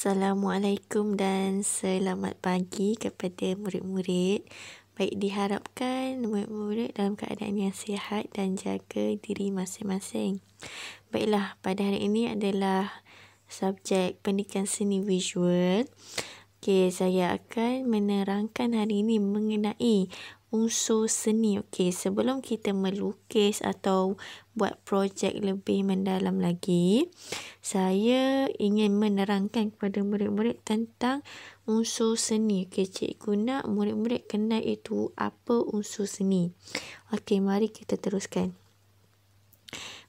Assalamualaikum dan selamat pagi kepada murid-murid. Baik, diharapkan murid-murid dalam keadaan yang sihat dan jaga diri masing-masing. Baiklah, pada hari ini adalah subjek pendidikan seni visual. Okey, saya akan menerangkan hari ini mengenai unsur seni. Okey, sebelum kita melukis atau buat projek lebih mendalam lagi, saya ingin menerangkan kepada murid-murid tentang unsur seni. Okey, cikgu nak murid-murid kenal itu apa unsur seni. Okey, mari kita teruskan.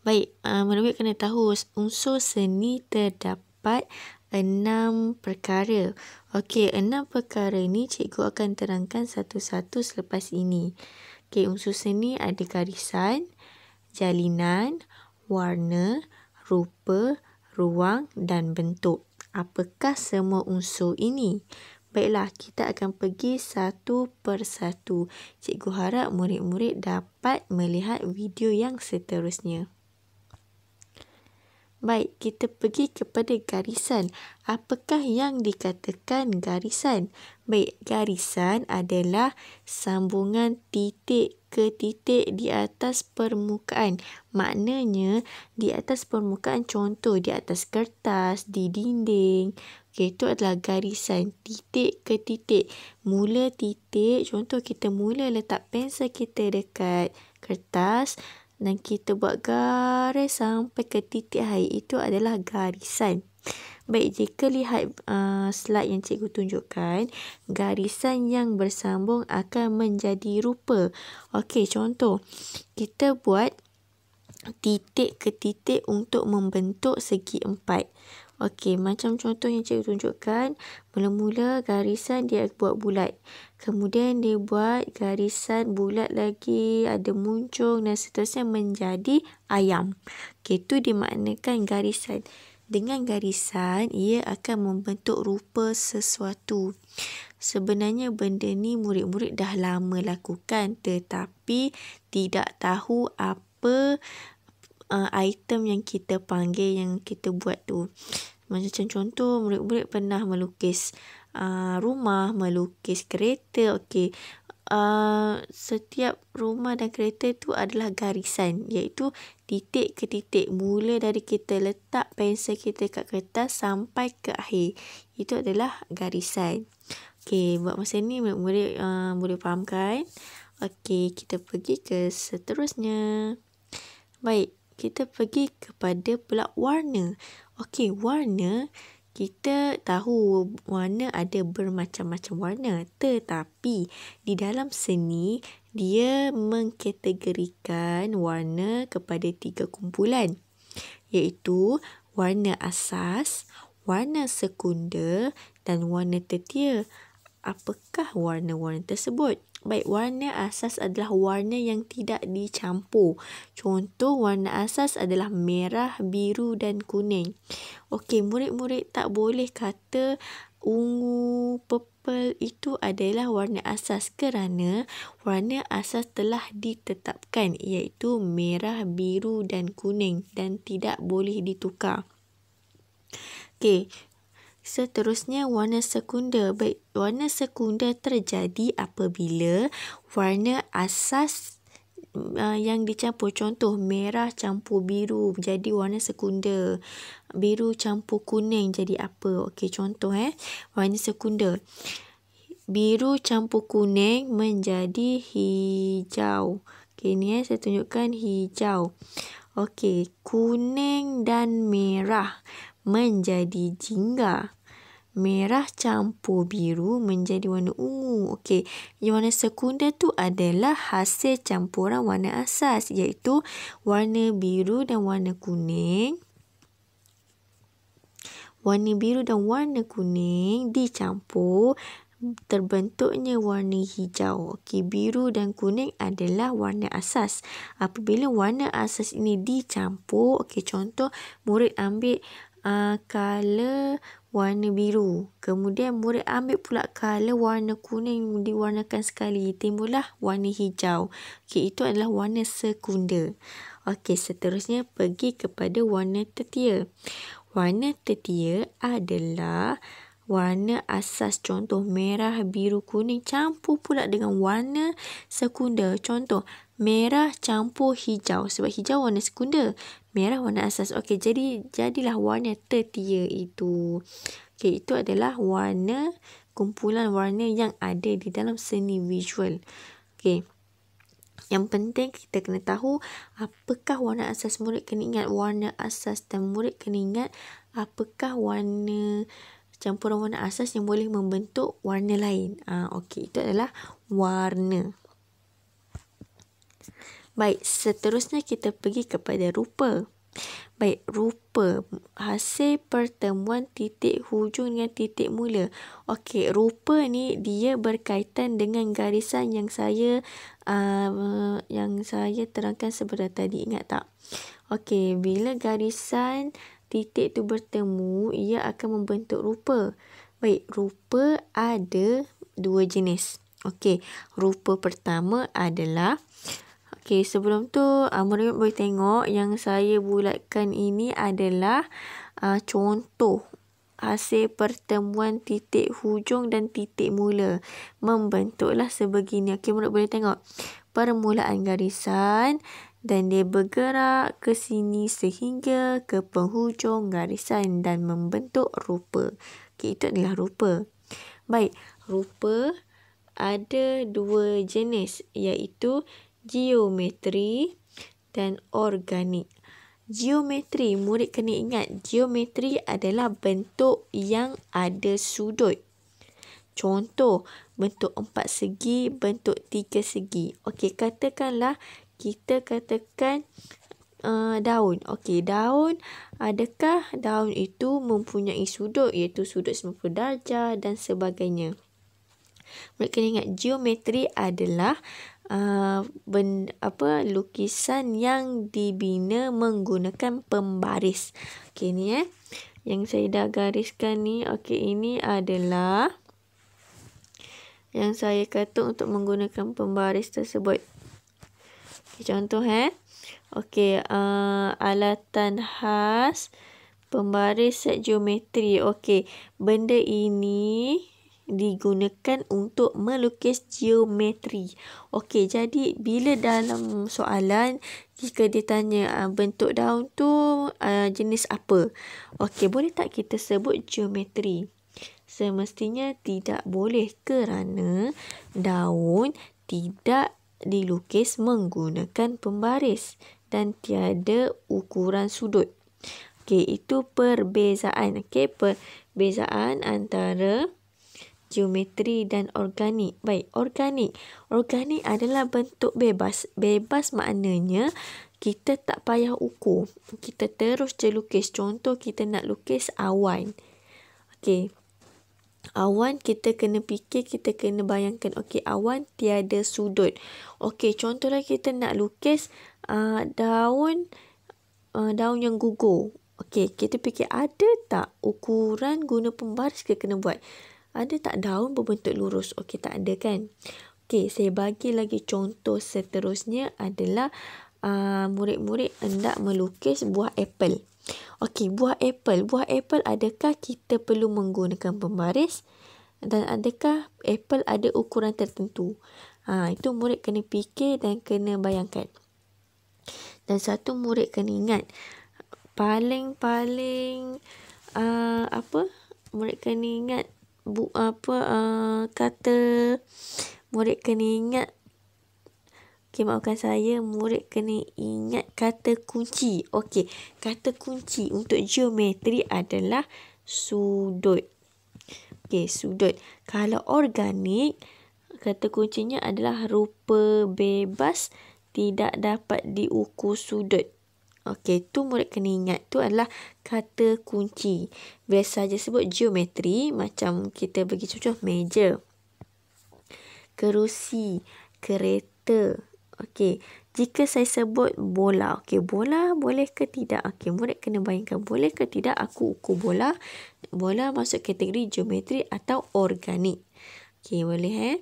Baik, murid-murid kena tahu unsur seni terdapat 6 perkara. Okey, 6 perkara ini cikgu akan terangkan satu-satu selepas ini. Okey, unsur seni ada garisan, jalinan, warna, rupa, ruang dan bentuk. Apakah semua unsur ini? Baiklah, kita akan pergi satu persatu. Cikgu harap murid-murid dapat melihat video yang seterusnya. Baik, kita pergi kepada garisan. Apakah yang dikatakan garisan? Baik, garisan adalah sambungan titik ke titik di atas permukaan. Maknanya, di atas permukaan, contoh di atas kertas, di dinding. Okey, itu adalah garisan. Titik ke titik. Mula titik, contoh kita mula letak pensel kita dekat kertas dan kita buat garis sampai ke titik akhir. Itu adalah garisan. Baik, jika lihat slide yang cikgu tunjukkan, garisan yang bersambung akan menjadi rupa. Okey, contoh kita buat titik ke titik untuk membentuk segi empat. Okey, macam contoh yang cikgu tunjukkan, mula-mula garisan dia buat bulat. Kemudian dia buat garisan bulat lagi, ada muncung dan seterusnya menjadi ayam. Okey, itu dimaknakan garisan. Dengan garisan, ia akan membentuk rupa sesuatu. Sebenarnya benda ni murid-murid dah lama lakukan tetapi tidak tahu apa item yang kita panggil, yang kita buat tu. Macam contoh, murid-murid pernah melukis rumah, melukis kereta. Okey, setiap rumah dan kereta tu adalah garisan, iaitu titik ke titik. Mula dari kita letak pensel kita kat kertas sampai ke akhir. Itu adalah garisan. Okey, buat masa ni murid-murid boleh faham kan? Okey, kita pergi ke seterusnya. Baik, kita pergi kepada pula warna. Okey, warna, kita tahu warna ada bermacam-macam warna. Tetapi di dalam seni, dia mengkategorikan warna kepada 3 kumpulan. Iaitu warna asas, warna sekunder dan warna tertia. Apakah warna-warna tersebut? Baik, warna asas adalah warna yang tidak dicampur. Contoh warna asas adalah merah, biru dan kuning. Okey, murid-murid tak boleh kata ungu, purple itu adalah warna asas kerana warna asas telah ditetapkan, iaitu merah, biru dan kuning dan tidak boleh ditukar. Okey, seterusnya warna sekunder. Baik, warna sekunder terjadi apabila warna asas yang dicampur. Contoh merah campur biru jadi warna sekunder. Biru campur kuning jadi apa? Okey, contoh warna sekunder. Biru campur kuning menjadi hijau. Okey, ni saya tunjukkan hijau. Okey, kuning dan merah menjadi jingga. Merah campur biru menjadi warna ungu. Okey, warna sekunder tu adalah hasil campuran warna asas, iaitu warna biru dan warna kuning. Warna biru dan warna kuning dicampur, terbentuknya warna hijau. Okey, biru dan kuning adalah warna asas. Apabila warna asas ini dicampur, okey, contoh murid ambil color warna biru. Kemudian murid ambil pula color warna kuning, diwarnakan sekali, timbullah warna hijau. Okey, itu adalah warna sekunder. Okey, seterusnya pergi kepada warna tertia. Warna tertia adalah warna asas, contoh merah, biru, kuning campur pula dengan warna sekunder. Contoh merah campur hijau, sebab hijau warna sekunder, merah warna asas. Okey, jadilah warna tertia itu. Okey, itu adalah warna, kumpulan warna yang ada di dalam seni visual. Okey. Yang penting kita kena tahu apakah warna asas. Murid kena ingat warna asas dan murid kena ingat apakah warna campuran warna asas yang boleh membentuk warna lain. Okey, itu adalah warna. Baik, seterusnya kita pergi kepada rupa. Baik, rupa hasil pertemuan titik hujung dengan titik mula. Okey, rupa ni dia berkaitan dengan garisan yang saya terangkan sebentar tadi, ingat tak? Okey, bila garisan titik tu bertemu, ia akan membentuk rupa. Baik, rupa ada dua jenis. Okey, rupa pertama adalah, okey, sebelum tu murid boleh tengok yang saya bulatkan ini adalah contoh hasil pertemuan titik hujung dan titik mula. Membentuklah sebegini. Okey, murid boleh tengok permulaan garisan dan dia bergerak ke sini sehingga ke penghujung garisan dan membentuk rupa. Okey, itu adalah rupa. Baik, rupa ada dua jenis, iaitu geometri dan organik. Geometri, murid kena ingat, geometri adalah bentuk yang ada sudut. Contoh, bentuk 4 segi, bentuk 3 segi. Okey, katakanlah kita katakan daun. Okey, daun, adakah daun itu mempunyai sudut, iaitu sudut 90 darjah dan sebagainya. Murid kena ingat, geometri adalah lukisan yang dibina menggunakan pembaris. Okey, ni yang saya dah gariskan ni. Okey, ini adalah yang saya kata untuk menggunakan pembaris tersebut. Okay, contoh okey, alatan khas pembaris set geometri. Okey, benda ini digunakan untuk melukis geometri. Okey, jadi bila dalam soalan jika ditanya bentuk daun tu jenis apa? Okey, boleh tak kita sebut geometri? Semestinya tidak boleh kerana daun tidak dilukis menggunakan pembaris dan tiada ukuran sudut. Okey, itu perbezaan. Okey, perbezaan antara geometri dan organik. Baik, organik. Organik adalah bentuk bebas. Bebas maknanya kita tak payah ukur. Kita terus je lukis. Contoh, kita nak lukis awan. Okey, awan kita kena fikir, kita kena bayangkan. Okey, awan tiada sudut. Okey, contohlah kita nak lukis daun yang gugur. Okey, kita fikir ada tak ukuran guna pembaris kita kena buat. Ada tak daun berbentuk lurus? Okey, tak ada kan? Okey, saya bagi lagi contoh seterusnya adalah murid-murid hendak melukis buah apel. Okey, buah apel. Buah apel adakah kita perlu menggunakan pembaris? Dan adakah apel ada ukuran tertentu? Itu murid kena fikir dan kena bayangkan. Dan satu murid kena ingat, paling-paling murid kena ingat kata, murid kena ingat, maafkan saya, murid kena ingat kata kunci. Okey, kata kunci untuk geometri adalah sudut. Okey, sudut. Kalau organik, kata kuncinya adalah rupa bebas, tidak dapat diukur sudut. Okey, tu murid kena ingat. Tu adalah kata kunci. Biasa saja sebut geometri, macam kita bagi contoh meja, kerusi, kereta. Okey, jika saya sebut bola. Okey, bola boleh ke tidak? Okey, murid kena bayangkan, boleh ke tidak aku ukur bola? Bola masuk kategori geometri atau organik. Okey, boleh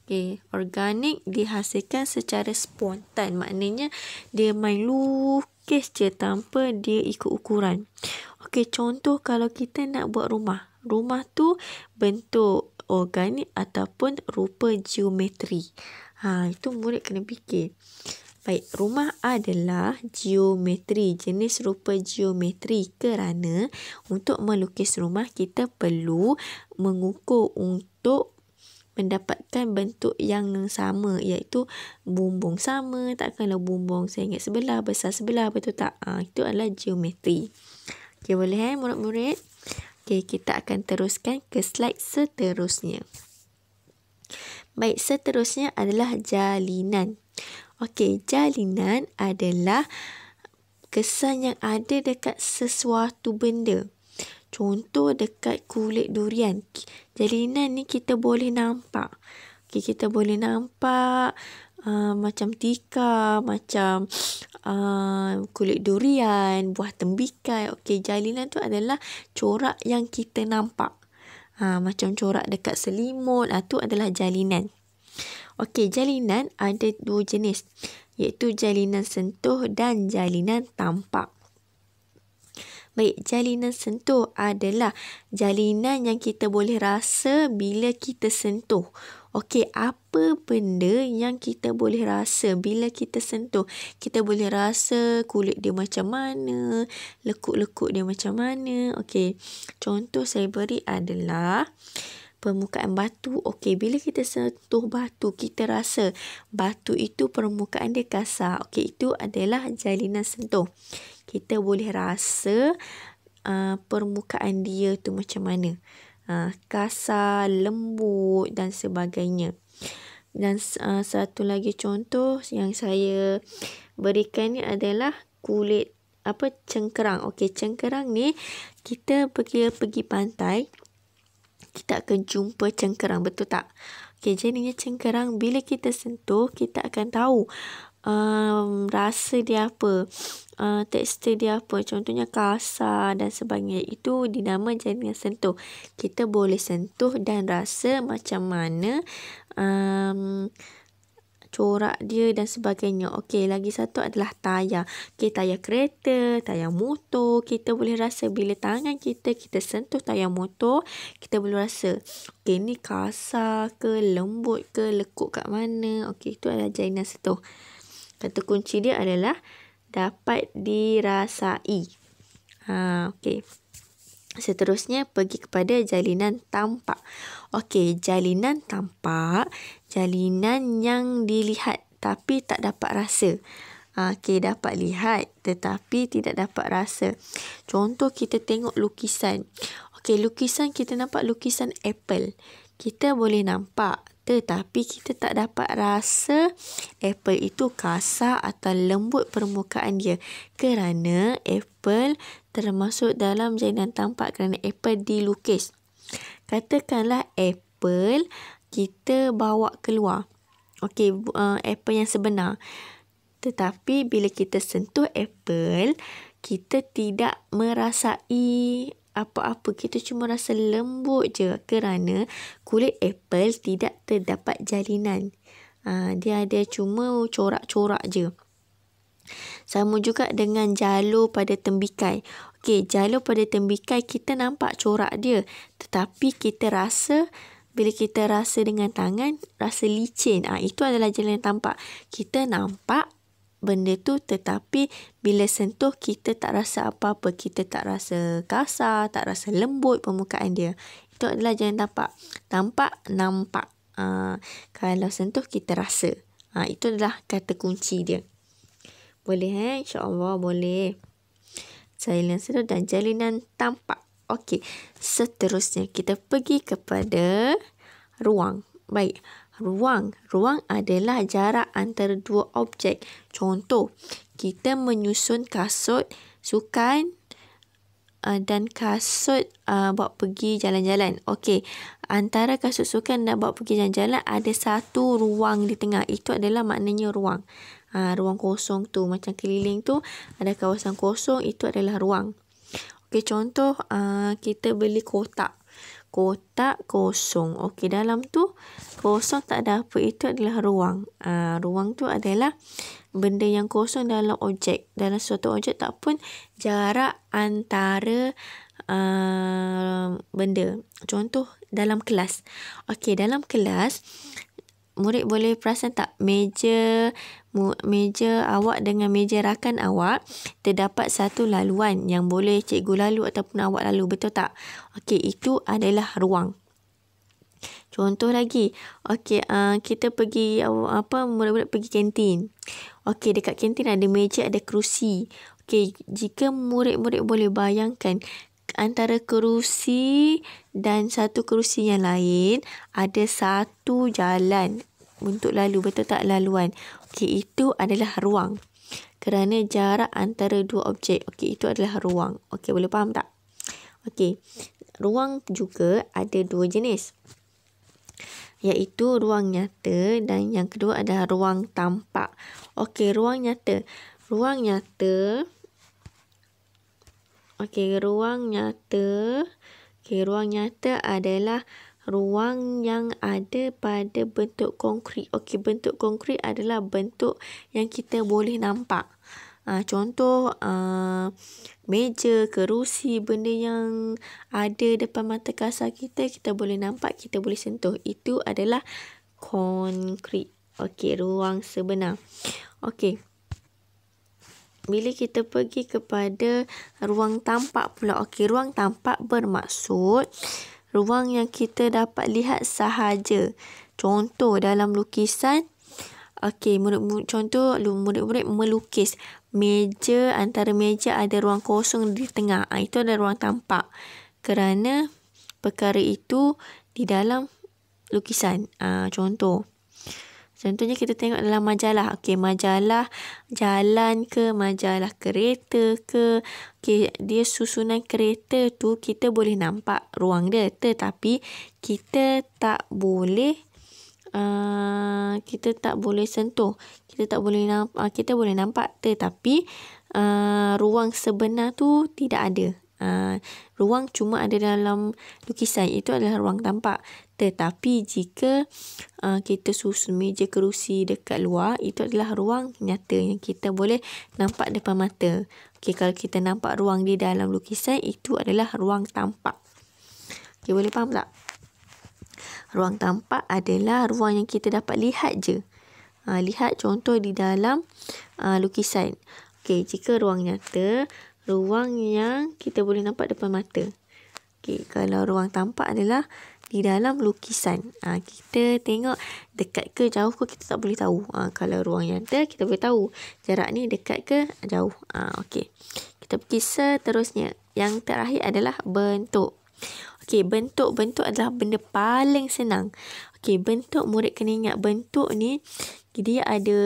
Okey, organik dihasilkan secara spontan. Maknanya dia main lukis je tanpa dia ikut ukuran. Okey, contoh kalau kita nak buat rumah. Rumah tu bentuk organik ataupun rupa geometri. Itu murid kena fikir. Baik, rumah adalah geometri, jenis rupa geometri, kerana untuk melukis rumah kita perlu mengukur untuk mendapatkan bentuk yang sama, iaitu bumbung sama. Takkanlah bumbung sengit sebelah, besar sebelah, betul tak? Itu adalah geometri. Okey, boleh murid-murid? Okey, kita akan teruskan ke slide seterusnya. Baik, seterusnya adalah jalinan. Okey, jalinan adalah kesan yang ada dekat sesuatu benda. Contoh dekat kulit durian. Jalinan ni kita boleh nampak. Okey, kita boleh nampak macam tikar, macam kulit durian, buah tembikai. Okey, jalinan tu adalah corak yang kita nampak. Macam corak dekat selimut, tu adalah jalinan. Okey, jalinan ada 2 jenis, iaitu jalinan sentuh dan jalinan tampak. Baik, jalinan sentuh adalah jalinan yang kita boleh rasa bila kita sentuh. Okey, apa benda yang kita boleh rasa bila kita sentuh? Kita boleh rasa kulit dia macam mana, lekuk-lekuk dia macam mana. Okey, contoh saya beri adalah permukaan batu. Okey, bila kita sentuh batu, kita rasa batu itu permukaan dia kasar. Okey, itu adalah jalinan sentuh. Kita boleh rasa permukaan dia tu macam mana. Kasar, lembut dan sebagainya. Dan satu lagi contoh yang saya berikan ni adalah kulit cengkerang. Okey, cengkerang ni kita pergi pantai, kita akan jumpa cengkerang, betul tak? Okey, jadinya cengkerang bila kita sentuh, kita akan tahu rasa dia apa, tekstur dia apa. Contohnya kasar dan sebagainya. Itu dinama jalinan sentuh. Kita boleh sentuh dan rasa macam mana corak dia dan sebagainya. Okey, lagi satu adalah tayar. Okey, tayar kereta, tayar motor. Kita boleh rasa bila tangan kita sentuh tayar motor, kita boleh rasa okey, ni kasar ke, lembut ke, lekuk kat mana. Okey, itu adalah jalinan sentuh. Kata kunci dia adalah dapat dirasai. Okey. Seterusnya pergi kepada jalinan tampak. Okey, jalinan tampak, jalinan yang dilihat tapi tak dapat rasa. Okey, dapat lihat tetapi tidak dapat rasa. Contoh kita tengok lukisan. Okey, lukisan kita nampak lukisan apple. Kita boleh nampak tetapi kita tak dapat rasa apple itu kasar atau lembut permukaan dia, kerana apple termasuk dalam jalinan tampak kerana apple dilukis. Katakanlah apple kita bawa keluar. Okey, apple yang sebenar. Tetapi bila kita sentuh apple, kita tidak merasai apa-apa, kita cuma rasa lembut je kerana kulit apple tidak terdapat jalinan. Dia ada cuma corak-corak je. Sama juga dengan jalur pada tembikai. Okey, jalur pada tembikai kita nampak corak dia, tetapi kita rasa, bila kita rasa dengan tangan, rasa licin. Itu adalah jalinan tampak. Kita nampak benda tu tetapi bila sentuh kita tak rasa apa-apa. Kita tak rasa kasar, tak rasa lembut permukaan dia. Itu adalah jalinan tampak. Tampak, nampak. Kalau sentuh kita rasa. Itu adalah kata kunci dia. Boleh InsyaAllah boleh. Jalinan sentuh dan jalinan tampak. Okey, seterusnya kita pergi kepada ruang. Baik, ruang adalah jarak antara 2 objek. Contoh, kita menyusun kasut sukan dan kasut bawa pergi jalan-jalan. Okey, antara kasut sukan dan bawa pergi jalan-jalan ada satu ruang di tengah. Itu adalah maknanya ruang. Ruang kosong tu, macam keliling tu ada kawasan kosong, itu adalah ruang. Okey, contoh kita beli kotak. kotak kosong. Okey, dalam tu kosong tak ada apa, itu adalah ruang. Ruang tu adalah benda yang kosong dalam objek. Dalam suatu objek tak pun jarak antara benda. Contoh dalam kelas. Okey, dalam kelas murid boleh perasan tak meja awak dengan meja rakan awak terdapat satu laluan yang boleh cikgu lalu ataupun awak lalu, betul tak? Okey, itu adalah ruang. Contoh lagi, okey, kita pergi murid-murid pergi kantin. Okey, dekat kantin ada meja, ada kerusi. Okey, jika murid-murid boleh bayangkan antara kerusi dan satu kerusi yang lain ada satu jalan untuk lalu, betul tak, laluan. Okey, itu adalah ruang. Kerana jarak antara dua objek. Okey, itu adalah ruang. Okey, boleh faham tak? Okey, ruang juga ada dua jenis, iaitu ruang nyata dan yang kedua adalah ruang tampak. Okey, ruang nyata. Ruang nyata adalah ruang yang ada pada bentuk konkret. Okey, bentuk konkret adalah bentuk yang kita boleh nampak. Contoh meja, kerusi, benda yang ada depan mata kasar kita, kita boleh nampak, kita boleh sentuh. Itu adalah konkret. Okey, ruang sebenar. Okey. Bila kita pergi kepada ruang tampak pula. Okey, ruang tampak bermaksud ruang yang kita dapat lihat sahaja. Contoh dalam lukisan. Okey, murid-murid melukis. Antara meja ada ruang kosong di tengah. Itu adalah ruang tampak. Kerana perkara itu di dalam lukisan. Contohnya kita tengok dalam majalah. Okey, majalah jalan ke, majalah kereta ke. Okey, dia susunan kereta tu kita boleh nampak ruang dia. Tetapi kita tak boleh sentuh. Kita boleh nampak, tetapi ruang sebenar tu tidak ada. Ruang cuma ada dalam lukisan. Itu adalah ruang tampak. Tetapi jika kita susun meja kerusi dekat luar, itu adalah ruang nyata yang kita boleh nampak depan mata. Okey, kalau kita nampak ruang di dalam lukisan, itu adalah ruang tampak. Okey, boleh faham tak? Ruang tampak adalah ruang yang kita dapat lihat je. Lihat contoh di dalam lukisan. Okey, jika ruang nyata, ruang yang kita boleh nampak depan mata. Okey, kalau ruang tampak adalah di dalam lukisan. Kita tengok dekat ke jauh ke, kita tak boleh tahu. Kalau ruang nyata, kita boleh tahu jarak ni dekat ke jauh. Okey, kita pergi seterusnya. Yang terakhir adalah bentuk. Okey, bentuk adalah benda paling senang. Okey, bentuk, murid kena ingat bentuk ni dia ada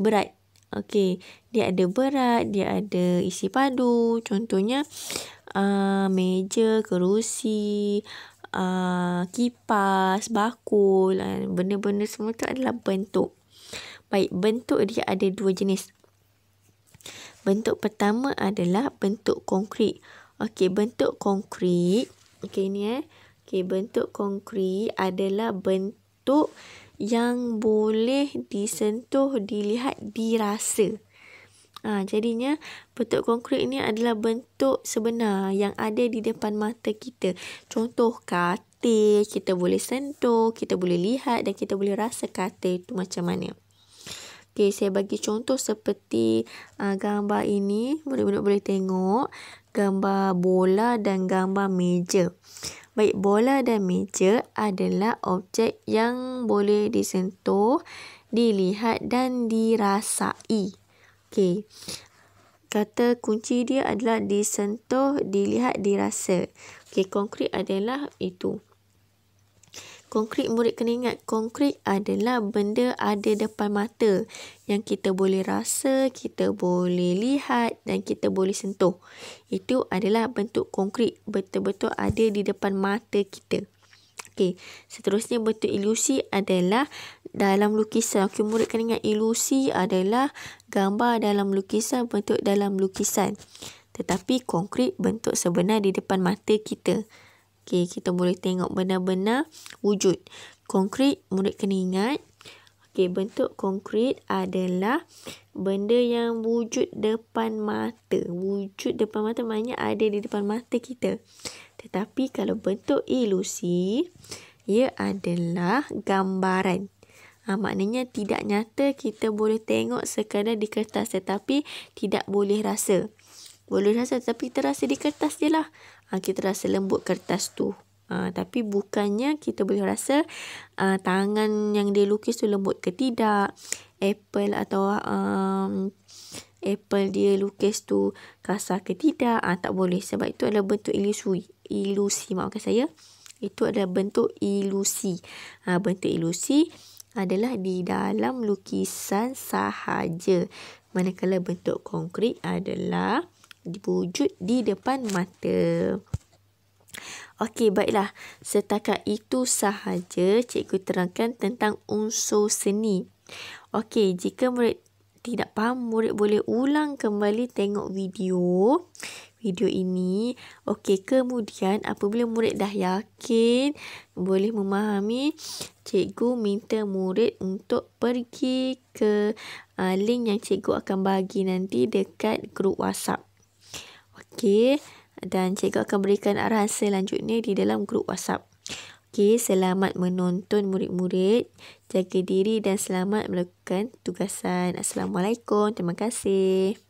berat. Okey, dia ada berat, dia ada isi padu. Contohnya meja, kerusi, kipas, bakul, benda-benda semua tu adalah bentuk. Baik, bentuk dia ada dua jenis. Bentuk pertama adalah bentuk konkret. Okey, bentuk konkret. Okey, ni Okey, bentuk konkret adalah bentuk yang boleh disentuh, dilihat, dirasa. Jadinya bentuk konkret ini adalah bentuk sebenar yang ada di depan mata kita. Contoh katil, kita boleh sentuh, kita boleh lihat dan kita boleh rasa katil itu macam mana. Okey, saya bagi contoh seperti gambar ini. Murid-murid boleh tengok gambar bola dan gambar meja. Baik, bola dan meja adalah objek yang boleh disentuh, dilihat dan dirasai. Okey, kata kunci dia adalah disentuh, dilihat, dirasa. Okey, konkret adalah itu. Konkret, murid kena ingat, konkret adalah benda ada depan mata yang kita boleh rasa, kita boleh lihat dan kita boleh sentuh. Itu adalah bentuk konkret, betul-betul ada di depan mata kita. Okey, seterusnya bentuk ilusi adalah dalam lukisan. Okey, murid kena ingat, ilusi adalah gambar dalam lukisan, bentuk dalam lukisan. Tetapi konkret bentuk sebenar di depan mata kita. Okey, kita boleh tengok benar-benar wujud. Konkrit, murid kena ingat. Okey, bentuk konkrit adalah benda yang wujud depan mata. Wujud depan mata maknanya ada di depan mata kita. Tetapi kalau bentuk ilusi, ia adalah gambaran. Maknanya tidak nyata, kita boleh tengok sekadar di kertas tetapi tidak boleh rasa. Boleh rasa tapi kita rasa di kertas je lah. Kita rasa lembut kertas tu. Tapi bukannya kita boleh rasa tangan yang dia lukis tu lembut ke tidak. Apple atau apple dia lukis tu kasar ke tidak. Tak boleh sebab itu adalah bentuk ilusi. Maafkan saya. Itu adalah bentuk ilusi. Bentuk ilusi adalah di dalam lukisan sahaja. Manakala bentuk konkret adalah wujud di depan mata. Okey, baiklah. Setakat itu sahaja cikgu terangkan tentang unsur seni. Okey, jika murid tidak faham, murid boleh ulang kembali tengok video ini. Okey, kemudian apabila murid dah yakin, boleh memahami, cikgu minta murid untuk pergi ke link yang cikgu akan bagi nanti dekat grup WhatsApp. Okey, dan cikgu akan berikan arahan selanjutnya di dalam grup WhatsApp. Okey, selamat menonton murid-murid. Jaga diri dan selamat melakukan tugasan. Assalamualaikum. Terima kasih.